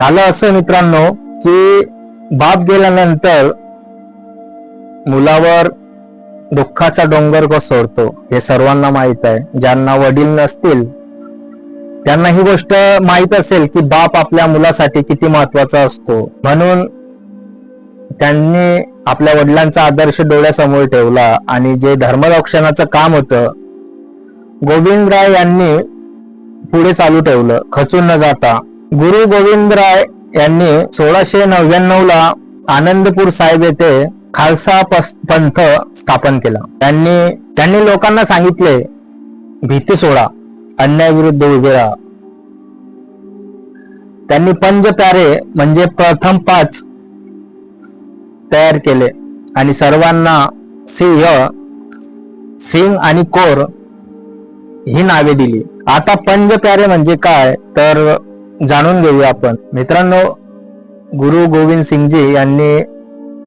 झालं असं मित्रांनो की बाप गेल्यानंतर मुलावर दुःखाचा डोंगर कोसळतो हे सर्वांना माहित आहे. ज्यांना वडील नसतील त्यांना ही गोष्ट माहित असेल की बाप आपल्या मुलासाठी किती महत्वाचा असतो. म्हणून त्यांनी आपल्या वडिलांचा आदर्श डोळ्यासमोर ठेवला आणि जे धर्मरक्षणाचं काम होतं गोविंदराय यांनी पुढे चालू ठेवलं खचून न जाता. गुरु गोविंदराय यांनी 1699 ला आनंदपूर साहेब येथे खालसा पंथ स्थापन केला. त्यांनी लोकांना सांगितले, भीती सोडा, अन्यायाविरुद्ध उभे राहा. त्यांनी पंच प्यारे म्हणजे प्रथम 5 तयार केले आणि सर्वांना सिंह आणि कोर ही नावे दिली. आता पंच प्यारे म्हणजे काय तर जाणून घेऊया आपण. मित्रांनो, गुरु गोविंद सिंगजी यांनी